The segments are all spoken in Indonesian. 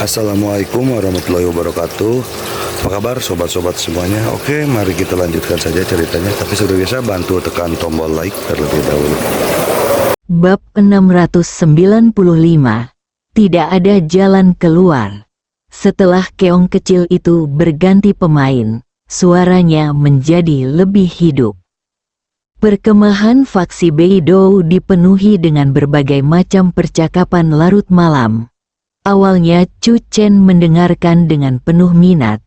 Assalamualaikum warahmatullahi wabarakatuh. Apa kabar sobat-sobat semuanya? Oke, mari kita lanjutkan saja ceritanya. Tapi seperti biasa bantu tekan tombol like terlebih dahulu. Bab 695. Tidak ada jalan keluar. Setelah keong kecil itu berganti pemain, suaranya menjadi lebih hidup. Perkemahan faksi Beidou dipenuhi dengan berbagai macam percakapan larut malam. Awalnya Chu Chen mendengarkan dengan penuh minat,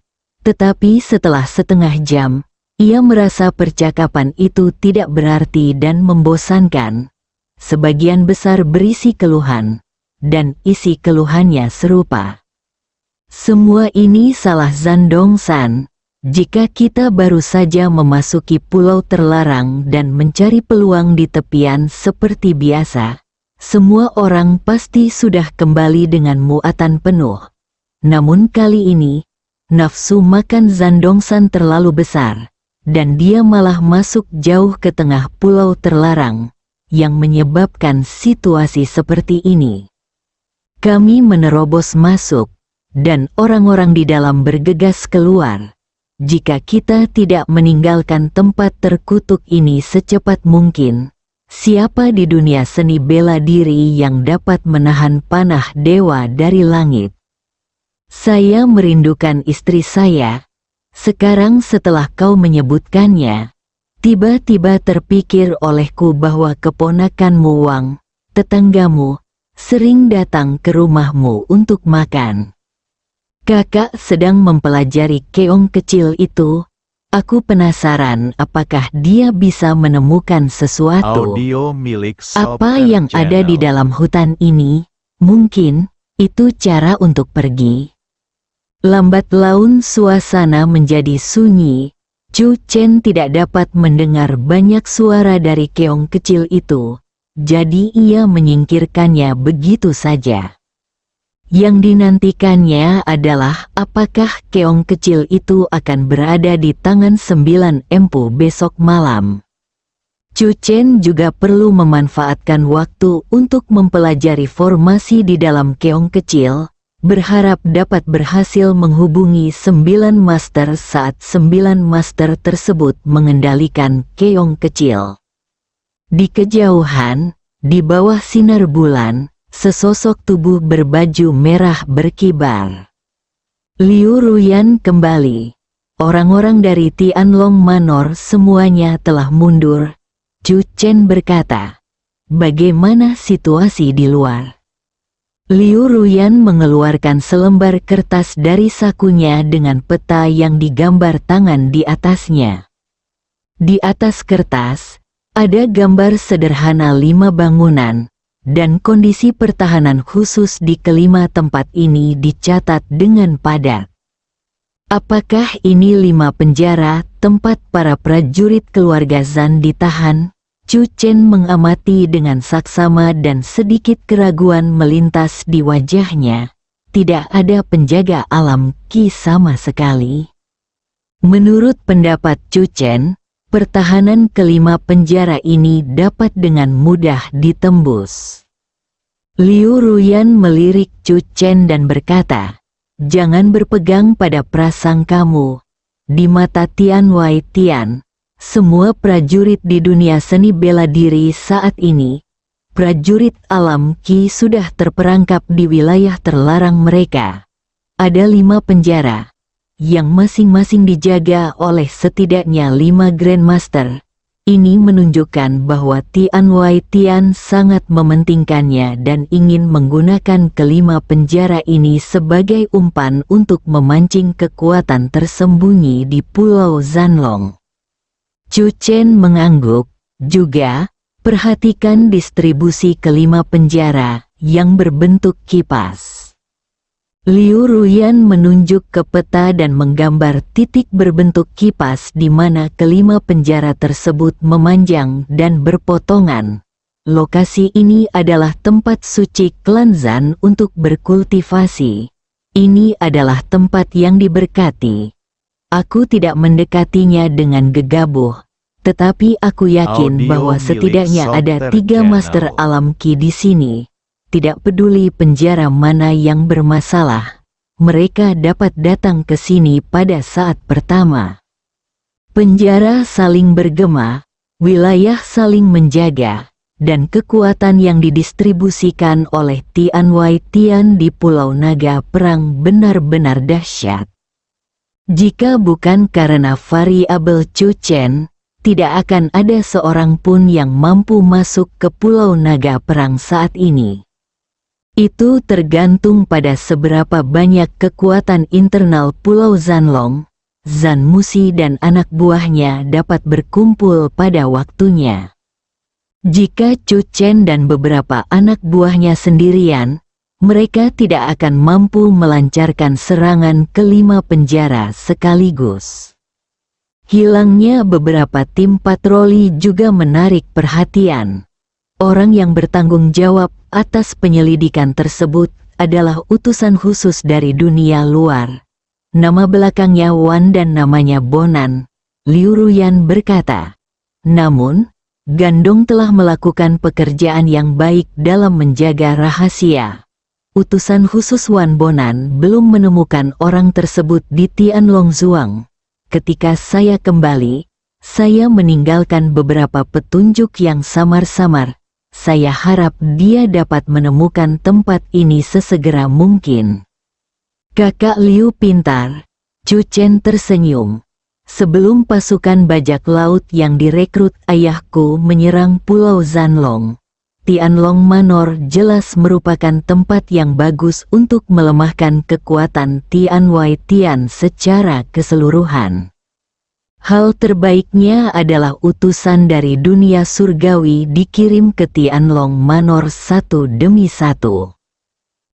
tetapi setelah setengah jam, ia merasa percakapan itu tidak berarti dan membosankan. Sebagian besar berisi keluhan, dan isi keluhannya serupa. Semua ini salah Zandong San. Jika kita baru saja memasuki pulau terlarang dan mencari peluang di tepian seperti biasa, semua orang pasti sudah kembali dengan muatan penuh. Namun kali ini, nafsu makan Zandong San terlalu besar, dan dia malah masuk jauh ke tengah pulau terlarang, yang menyebabkan situasi seperti ini. Kami menerobos masuk, dan orang-orang di dalam bergegas keluar. Jika kita tidak meninggalkan tempat terkutuk ini secepat mungkin, siapa di dunia seni bela diri yang dapat menahan panah dewa dari langit? Saya merindukan istri saya. Sekarang setelah kau menyebutkannya, tiba-tiba terpikir olehku bahwa keponakanmu Wang, tetanggamu, sering datang ke rumahmu untuk makan. Kakak sedang mempelajari keong kecil itu. Aku penasaran apakah dia bisa menemukan sesuatu. Audio milik Apa Soper yang ada di Channel. dalam hutan ini? Mungkin itu cara untuk pergi. Lambat laun suasana menjadi sunyi. Chu Chen tidak dapat mendengar banyak suara dari keong kecil itu, jadi ia menyingkirkannya begitu saja. Yang dinantikannya adalah apakah keong kecil itu akan berada di tangan 9 empu besok malam. Chu Chen juga perlu memanfaatkan waktu untuk mempelajari formasi di dalam keong kecil, berharap dapat berhasil menghubungi 9 master saat 9 master tersebut mengendalikan keong kecil. Di kejauhan, di bawah sinar bulan, sesosok tubuh berbaju merah berkibar. Liu Ruyan kembali. Orang-orang dari Tianlong Manor semuanya telah mundur. Chu Chen berkata, "Bagaimana situasi di luar?" Liu Ruyan mengeluarkan selembar kertas dari sakunya dengan peta yang digambar tangan di atasnya. Di atas kertas, ada gambar sederhana 5 bangunan, dan kondisi pertahanan khusus di kelima tempat ini dicatat dengan padat. Apakah ini 5 penjara tempat para prajurit keluarga Zan ditahan? Chu Chen mengamati dengan saksama dan sedikit keraguan melintas di wajahnya. Tidak ada penjaga alam Qi sama sekali. Menurut pendapat Chu Chen, pertahanan kelima penjara ini dapat dengan mudah ditembus. Liu Ruyan melirik Chu Chen dan berkata, "Jangan berpegang pada prasangkamu. Di mata Tian Wai Tian, semua prajurit di dunia seni bela diri saat ini, prajurit alam Qi sudah terperangkap di wilayah terlarang mereka. Ada 5 penjara, yang masing-masing dijaga oleh setidaknya 5 Grandmaster. Ini menunjukkan bahwa Tian Wai Tian sangat mementingkannya dan ingin menggunakan kelima penjara ini sebagai umpan untuk memancing kekuatan tersembunyi di Pulau Zanlong." Chu Chen mengangguk. Juga, perhatikan distribusi kelima penjara yang berbentuk kipas. Liu Ruyan menunjuk ke peta dan menggambar titik berbentuk kipas di mana kelima penjara tersebut memanjang dan berpotongan. Lokasi ini adalah tempat suci klan Zan untuk berkultivasi. Ini adalah tempat yang diberkati. Aku tidak mendekatinya dengan gegabah, tetapi aku yakin Audio bahwa milik setidaknya ada Soper 3 master Channel. alam Qi di sini. Tidak peduli penjara mana yang bermasalah, mereka dapat datang ke sini pada saat pertama. Penjara saling bergema, wilayah saling menjaga, dan kekuatan yang didistribusikan oleh Tian Wai Tian di Pulau Naga Perang benar-benar dahsyat. Jika bukan karena variabel Chu Chen, tidak akan ada seorang pun yang mampu masuk ke Pulau Naga Perang saat ini. Itu tergantung pada seberapa banyak kekuatan internal Pulau Zanlong, Zan Musi dan anak buahnya dapat berkumpul pada waktunya. Jika Chu Chen dan beberapa anak buahnya sendirian, mereka tidak akan mampu melancarkan serangan ke 5 penjara sekaligus. Hilangnya beberapa tim patroli juga menarik perhatian. Orang yang bertanggung jawab atas penyelidikan tersebut adalah utusan khusus dari dunia luar. Nama belakangnya Wan dan namanya Bonan, Liu Ruyan berkata. Namun, Gandong telah melakukan pekerjaan yang baik dalam menjaga rahasia. Utusan khusus Wan Bonan belum menemukan orang tersebut di Tianlong Zuang. Ketika saya kembali, saya meninggalkan beberapa petunjuk yang samar-samar. Saya harap dia dapat menemukan tempat ini sesegera mungkin. Kakak Liu pintar, Chu Chen tersenyum. Sebelum pasukan bajak laut yang direkrut ayahku menyerang Pulau Zanlong, Tianlong Manor jelas merupakan tempat yang bagus untuk melemahkan kekuatan Tian Wai Tian secara keseluruhan. Hal terbaiknya adalah utusan dari dunia surgawi dikirim ke Tianlong Manor satu demi satu.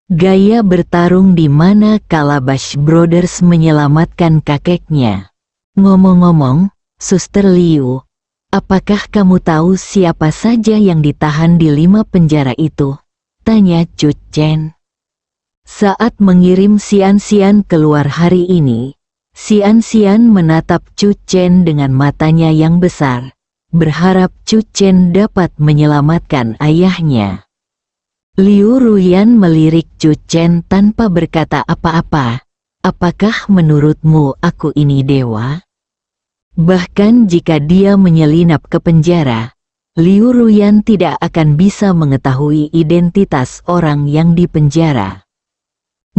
Gaya bertarung di mana Calabash Brothers menyelamatkan kakeknya. Ngomong-ngomong, Suster Liu, apakah kamu tahu siapa saja yang ditahan di 5 penjara itu? Tanya Chu Chen. Saat mengirim Xian keluar hari ini, Xian menatap Chu Chen dengan matanya yang besar, berharap Chu Chen dapat menyelamatkan ayahnya. Liu Ruyan melirik Chu Chen tanpa berkata apa-apa. Apakah menurutmu aku ini dewa? Bahkan jika dia menyelinap ke penjara, Liu Ruyan tidak akan bisa mengetahui identitas orang yang dipenjara.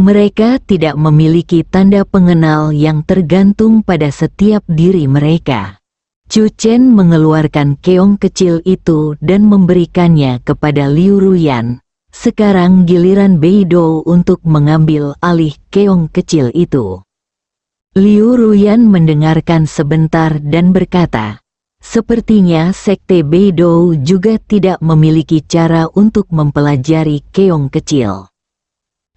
Mereka tidak memiliki tanda pengenal yang tergantung pada setiap diri mereka. Chu Chen mengeluarkan keong kecil itu dan memberikannya kepada Liu Ruyan. Sekarang giliran Beidou untuk mengambil alih keong kecil itu. Liu Ruyan mendengarkan sebentar dan berkata, sepertinya Sekte Beidou juga tidak memiliki cara untuk mempelajari keong kecil.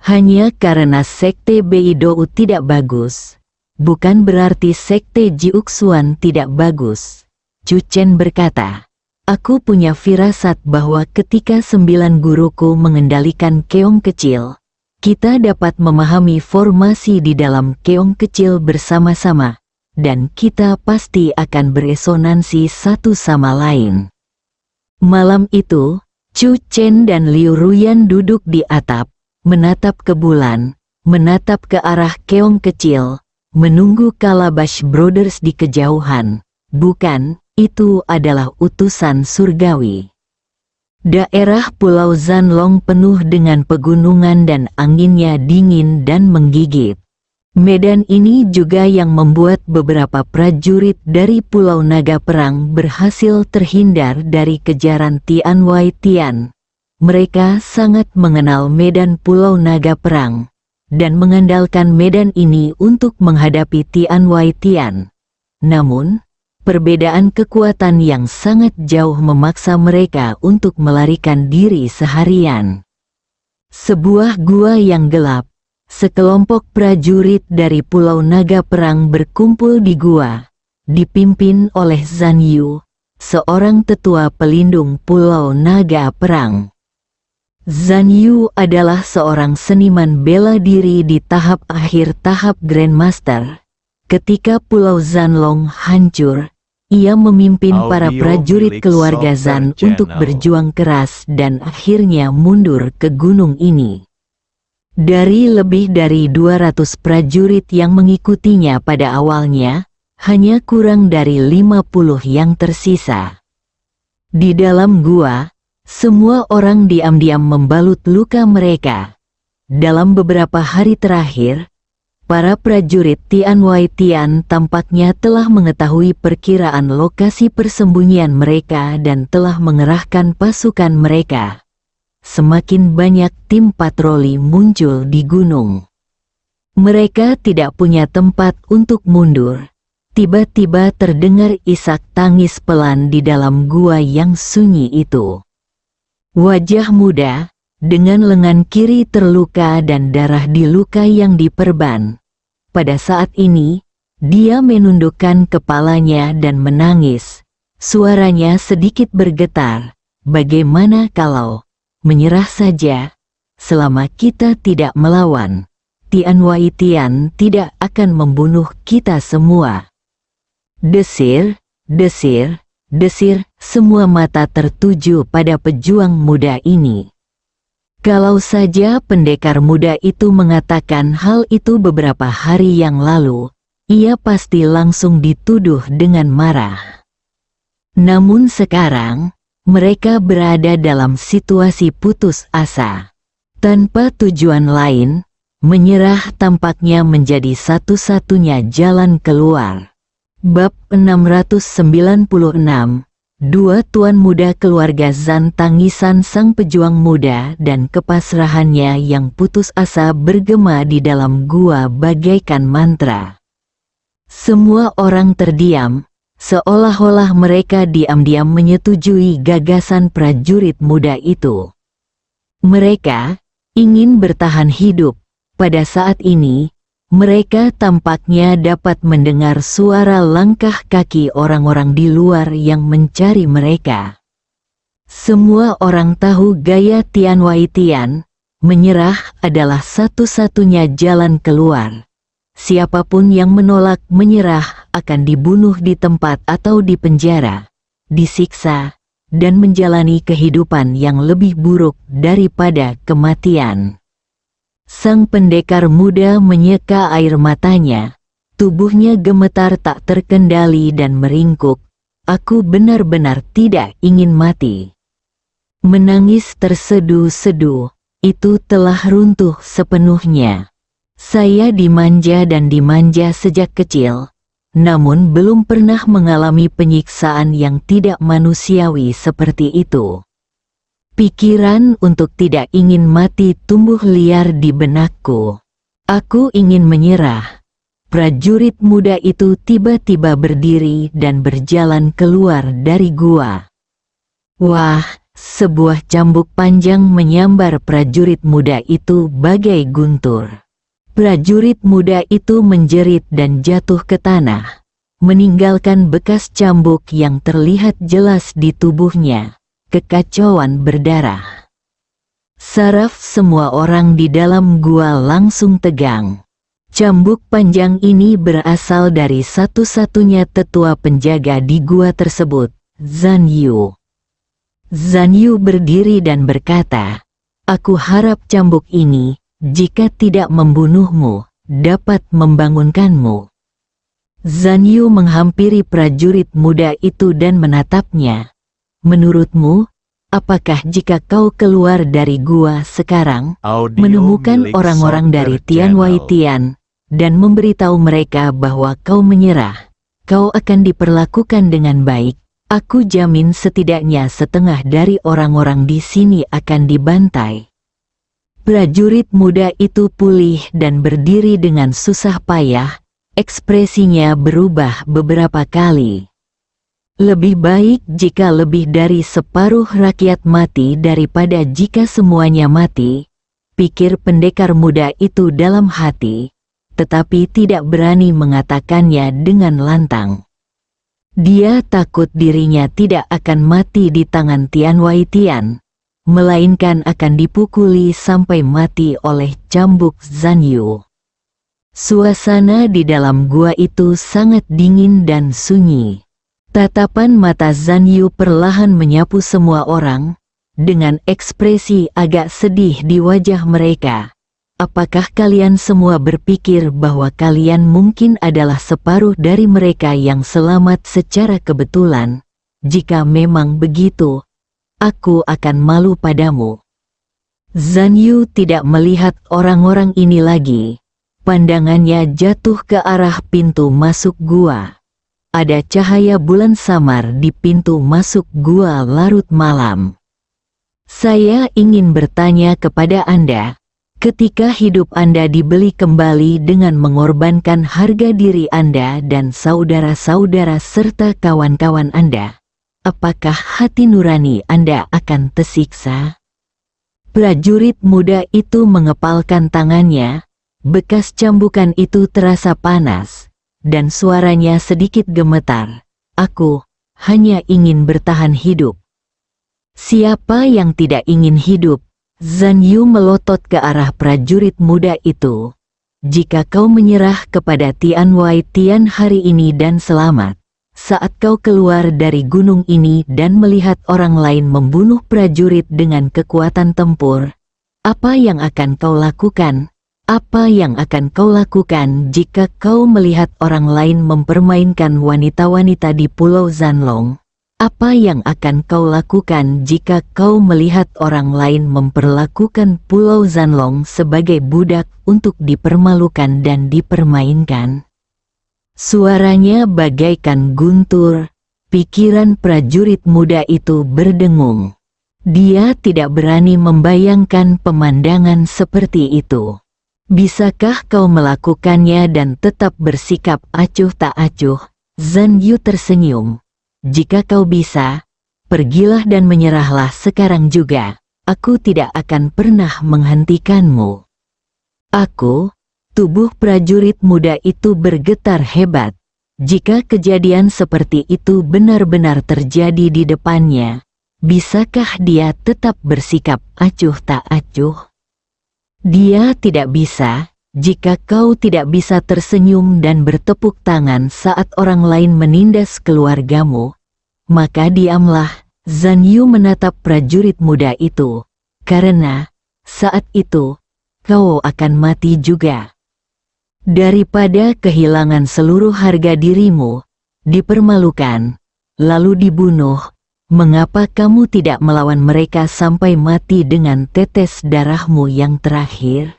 Hanya karena Sekte Beidou tidak bagus, bukan berarti Sekte Jiuxuan tidak bagus. Chu Chen berkata. Aku punya firasat bahwa ketika 9 guruku mengendalikan keong kecil, kita dapat memahami formasi di dalam keong kecil bersama-sama, dan kita pasti akan beresonansi satu sama lain. Malam itu, Chu Chen dan Liu Ruyan duduk di atap, menatap ke bulan, menatap ke arah keong kecil, menunggu Calabash Brothers di kejauhan. Bukan, itu adalah utusan surgawi. Daerah Pulau Zanlong penuh dengan pegunungan dan anginnya dingin dan menggigit. Medan ini juga yang membuat beberapa prajurit dari Pulau Naga Perang berhasil terhindar dari kejaran Tian Wai Tian. Mereka sangat mengenal medan Pulau Naga Perang, dan mengandalkan medan ini untuk menghadapi Tian Wai Tian. Namun, perbedaan kekuatan yang sangat jauh memaksa mereka untuk melarikan diri seharian. Sebuah gua yang gelap, sekelompok prajurit dari Pulau Naga Perang berkumpul di gua, dipimpin oleh Zan Yu, seorang tetua pelindung Pulau Naga Perang. Zan Yu adalah seorang seniman bela diri di tahap akhir tahap Grandmaster. Ketika Pulau Zanlong hancur, ia memimpin para prajurit keluarga Zan untuk berjuang keras dan akhirnya mundur ke gunung ini. Dari lebih dari 200 prajurit yang mengikutinya pada awalnya, hanya kurang dari 50 yang tersisa. Di dalam gua, semua orang diam-diam membalut luka mereka. Dalam beberapa hari terakhir, para prajurit Tian Wai Tian tampaknya telah mengetahui perkiraan lokasi persembunyian mereka dan telah mengerahkan pasukan mereka. Semakin banyak tim patroli muncul di gunung. Mereka tidak punya tempat untuk mundur. Tiba-tiba terdengar isak tangis pelan di dalam gua yang sunyi itu. Wajah muda, dengan lengan kiri terluka dan darah di luka yang diperban. Pada saat ini, dia menundukkan kepalanya dan menangis. Suaranya sedikit bergetar. Bagaimana kalau menyerah saja? Selama kita tidak melawan, Tian Wai Tian tidak akan membunuh kita semua. Desir, desir, desir, semua mata tertuju pada pejuang muda ini. Kalau saja pendekar muda itu mengatakan hal itu beberapa hari yang lalu, ia pasti langsung dituduh dengan marah. Namun sekarang, mereka berada dalam situasi putus asa. Tanpa tujuan lain, menyerah tampaknya menjadi satu-satunya jalan keluar. Bab 696. Dua tuan muda keluarga Zan, tangisan sang pejuang muda dan kepasrahannya yang putus asa bergema di dalam gua bagaikan mantra. Semua orang terdiam, seolah-olah mereka diam-diam menyetujui gagasan prajurit muda itu. Mereka ingin bertahan hidup. Pada saat ini, mereka tampaknya dapat mendengar suara langkah kaki orang-orang di luar yang mencari mereka. Semua orang tahu gaya Tian Wai Tian, menyerah adalah satu-satunya jalan keluar. Siapapun yang menolak menyerah akan dibunuh di tempat atau di penjara, disiksa, dan menjalani kehidupan yang lebih buruk daripada kematian. Sang pendekar muda menyeka air matanya. Tubuhnya gemetar tak terkendali dan meringkuk. Aku benar-benar tidak ingin mati. Menangis terseduh-seduh, itu telah runtuh sepenuhnya. Saya dimanja dan dimanja sejak kecil, namun belum pernah mengalami penyiksaan yang tidak manusiawi seperti itu. Pikiran untuk tidak ingin mati tumbuh liar di benakku. Aku ingin menyerah. Prajurit muda itu tiba-tiba berdiri dan berjalan keluar dari gua. Wah, sebuah cambuk panjang menyambar prajurit muda itu bagai guntur. Prajurit muda itu menjerit dan jatuh ke tanah, meninggalkan bekas cambuk yang terlihat jelas di tubuhnya. Kekacauan berdarah. Saraf semua orang di dalam gua langsung tegang. Cambuk panjang ini berasal dari satu-satunya tetua penjaga di gua tersebut, Zan Yu. Zan Yu berdiri dan berkata, "Aku harap cambuk ini, jika tidak membunuhmu, dapat membangunkanmu." Zan Yu menghampiri prajurit muda itu dan menatapnya. Menurutmu, apakah jika kau keluar dari gua sekarang, menemukan orang-orang dari Tian Wai Tian, dan memberitahu mereka bahwa kau menyerah, kau akan diperlakukan dengan baik? Aku jamin setidaknya setengah dari orang-orang di sini akan dibantai. Prajurit muda itu pulih dan berdiri dengan susah payah, ekspresinya berubah beberapa kali. Lebih baik jika lebih dari separuh rakyat mati daripada jika semuanya mati, pikir pendekar muda itu dalam hati, tetapi tidak berani mengatakannya dengan lantang. Dia takut dirinya tidak akan mati di tangan Tian Wai Tian, melainkan akan dipukuli sampai mati oleh cambuk Zan Yu. Suasana di dalam gua itu sangat dingin dan sunyi. Tatapan mata Zan Yu perlahan menyapu semua orang, dengan ekspresi agak sedih di wajah mereka. apakah kalian semua berpikir bahwa kalian mungkin adalah separuh dari mereka yang selamat secara kebetulan? Jika memang begitu, aku akan malu padamu. Zhan Yu tidak melihat orang-orang ini lagi. Pandangannya jatuh ke arah pintu masuk gua. Ada cahaya bulan samar di pintu masuk gua larut malam. Saya ingin bertanya kepada Anda, ketika hidup Anda dibeli kembali dengan mengorbankan harga diri Anda dan saudara-saudara serta kawan-kawan Anda, apakah hati nurani Anda akan tersiksa? Prajurit muda itu mengepalkan tangannya, bekas cambukan itu terasa panas, dan suaranya sedikit gemetar. Aku hanya ingin bertahan hidup. Siapa yang tidak ingin hidup? Zhan Yu melotot ke arah prajurit muda itu. Jika kau menyerah kepada Tian Wei Tian hari ini dan selamat, saat kau keluar dari gunung ini dan melihat orang lain membunuh prajurit dengan kekuatan tempur, apa yang akan kau lakukan? Apa yang akan kau lakukan jika kau melihat orang lain mempermainkan wanita-wanita di Pulau Zanlong? Apa yang akan kau lakukan jika kau melihat orang lain memperlakukan Pulau Zanlong sebagai budak untuk dipermalukan dan dipermainkan? Suaranya bagaikan guntur, pikiran prajurit muda itu berdengung. Dia tidak berani membayangkan pemandangan seperti itu. Bisakah kau melakukannya dan tetap bersikap acuh tak acuh? Zhan Yu tersenyum. Jika kau bisa, pergilah dan menyerahlah sekarang juga. Aku tidak akan pernah menghentikanmu. Aku, tubuh prajurit muda itu bergetar hebat. Jika kejadian seperti itu benar-benar terjadi di depannya, bisakah dia tetap bersikap acuh tak acuh? Dia tidak bisa. Jika kau tidak bisa tersenyum dan bertepuk tangan saat orang lain menindas keluargamu, maka diamlah. Zhan Yu menatap prajurit muda itu, karena saat itu kau akan mati juga. Daripada kehilangan seluruh harga dirimu, dipermalukan, lalu dibunuh, mengapa kamu tidak melawan mereka sampai mati dengan tetes darahmu yang terakhir?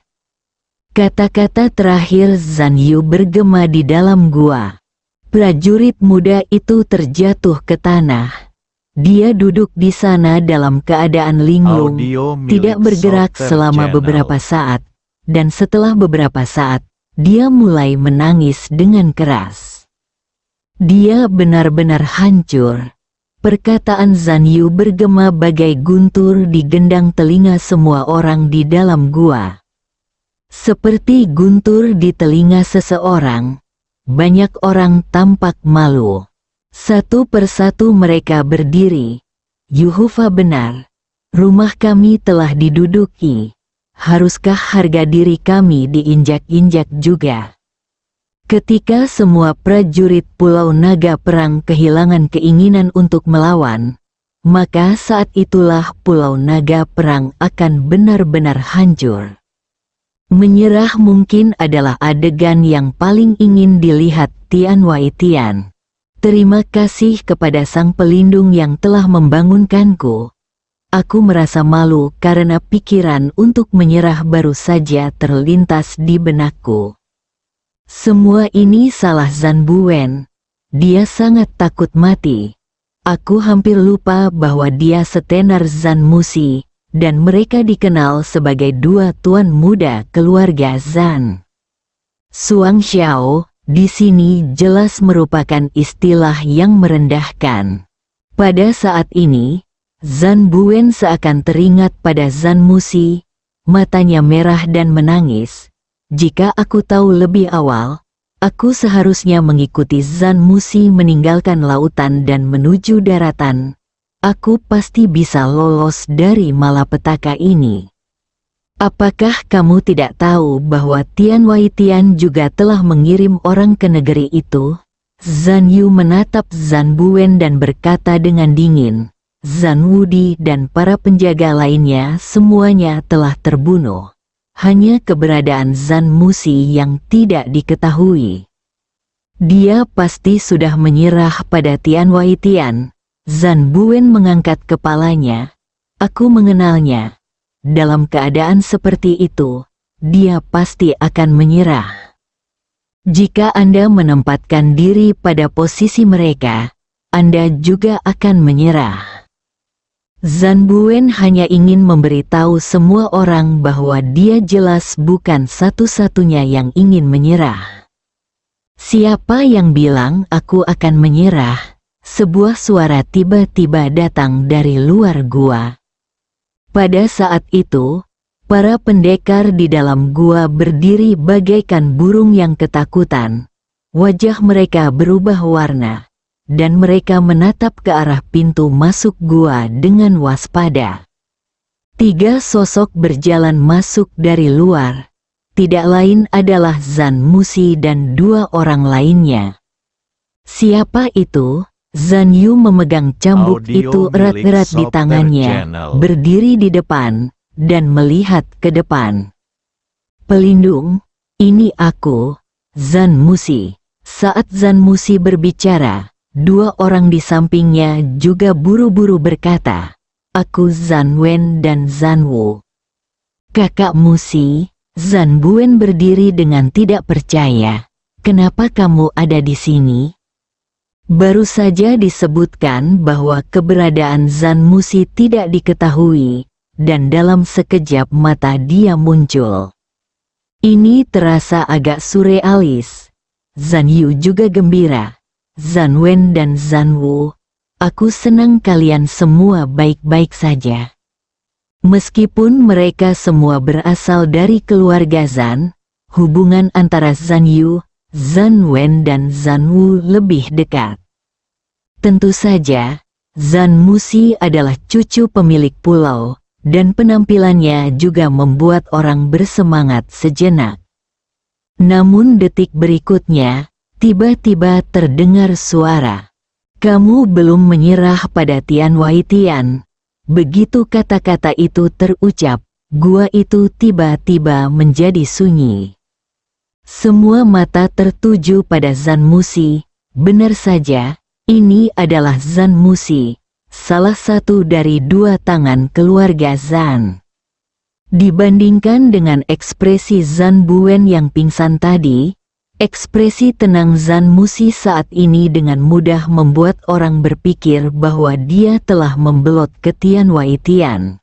Kata-kata terakhir Zhan Yu bergema di dalam gua. Prajurit muda itu terjatuh ke tanah. Dia duduk di sana dalam keadaan linglung, tidak bergerak selama beberapa saat, dan setelah beberapa saat, dia mulai menangis dengan keras. Dia benar-benar hancur. Perkataan Zhan Yu bergema bagai guntur di gendang telinga semua orang di dalam gua. Seperti guntur di telinga seseorang, banyak orang tampak malu. Satu persatu mereka berdiri. Yuhufa benar. Rumah kami telah diduduki. Haruskah harga diri kami diinjak-injak juga? Ketika semua prajurit Pulau Naga Perang kehilangan keinginan untuk melawan, maka saat itulah Pulau Naga Perang akan benar-benar hancur. Menyerah mungkin adalah adegan yang paling ingin dilihat Tian Wei Tian. Terima kasih kepada Sang Pelindung yang telah membangunkanku. Aku merasa malu karena pikiran untuk menyerah baru saja terlintas di benakku. Semua ini salah Zhan Buwen. Dia sangat takut mati. Aku hampir lupa bahwa dia setenar Zhan Musi, dan mereka dikenal sebagai dua tuan muda keluarga Zhan. Suang Xiao, di sini jelas merupakan istilah yang merendahkan. Pada saat ini, Zhan Buwen seakan teringat pada Zhan Musi, matanya merah dan menangis. Jika aku tahu lebih awal, aku seharusnya mengikuti Zhan Musi meninggalkan lautan dan menuju daratan. Aku pasti bisa lolos dari malapetaka ini. Apakah kamu tidak tahu bahwa Tian Wei Tian juga telah mengirim orang ke negeri itu? Zhan Yu menatap Zhan Buwen dan berkata dengan dingin, Zhan Wudi dan para penjaga lainnya semuanya telah terbunuh. hanya keberadaan Zan Musi yang tidak diketahui. Dia pasti sudah menyerah pada Tian Wai Tian. Zan Buen mengangkat kepalanya. Aku mengenalnya. Dalam keadaan seperti itu, dia pasti akan menyerah. Jika Anda menempatkan diri pada posisi mereka, Anda juga akan menyerah. Zan Buen hanya ingin memberitahu semua orang bahwa dia jelas bukan satu-satunya yang ingin menyerah. Siapa yang bilang aku akan menyerah? Sebuah suara tiba-tiba datang dari luar gua. Pada saat itu, para pendekar di dalam gua berdiri bagaikan burung yang ketakutan. Wajah mereka berubah warna, dan mereka menatap ke arah pintu masuk gua dengan waspada. 3 sosok berjalan masuk dari luar. Tidak lain adalah Zan Musi dan 2 orang lainnya. Siapa itu? Zan Yu memegang cambuk Audio itu erat-erat di milik tangannya, Software Channel. berdiri di depan, dan melihat ke depan. Pelindung, ini aku, Zan Musi. Saat Zan Musi berbicara, 2 orang di sampingnya juga buru-buru berkata, aku Zan Wen dan Zan Wu. Kakak Musi, Zan Buen berdiri dengan tidak percaya. Kenapa kamu ada di sini? Baru saja disebutkan bahwa keberadaan Zan Musi tidak diketahui, dan dalam sekejap mata dia muncul. Ini terasa agak surrealis. Zan Yu juga gembira. Zan Wen dan Zan Wu, aku senang kalian semua baik-baik saja. Meskipun mereka semua berasal dari keluarga Zan, hubungan antara Zan Yu, Zan Wen dan Zan Wu lebih dekat. Tentu saja, Zan Musi adalah cucu pemilik pulau, dan penampilannya juga membuat orang bersemangat sejenak. Namun detik berikutnya, tiba-tiba terdengar suara. Kamu belum menyerah pada Tian Wai Tian. Begitu kata-kata itu terucap, gua itu tiba-tiba menjadi sunyi. Semua mata tertuju pada Zan Musi. Benar saja, ini adalah Zan Musi, salah satu dari 2 tangan keluarga Zan. Dibandingkan dengan ekspresi Zan Buen yang pingsan tadi, ekspresi tenang Zan Musi saat ini dengan mudah membuat orang berpikir bahwa dia telah membelot ke Tian Wai Tian.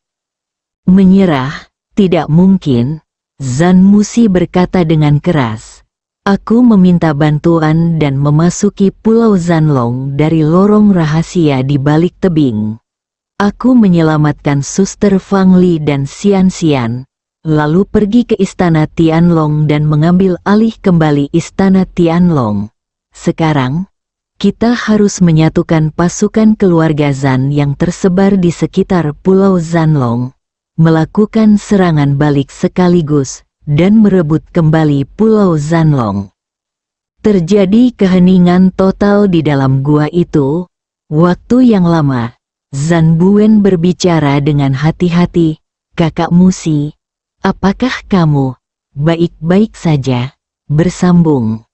Menyerah? Tidak mungkin, Zan Musi berkata dengan keras. Aku meminta bantuan dan memasuki Pulau Zanlong dari lorong rahasia di balik tebing. Aku menyelamatkan Suster Fang Li dan Xian Xian, lalu pergi ke Istana Tianlong dan mengambil alih kembali Istana Tianlong. Sekarang, kita harus menyatukan pasukan keluarga Zan yang tersebar di sekitar Pulau Zanlong, melakukan serangan balik sekaligus, dan merebut kembali Pulau Zanlong. Terjadi keheningan total di dalam gua itu. Waktu yang lama, Zan Buen berbicara dengan hati-hati. Kakak Musi, apakah kamu baik-baik saja? Bersambung.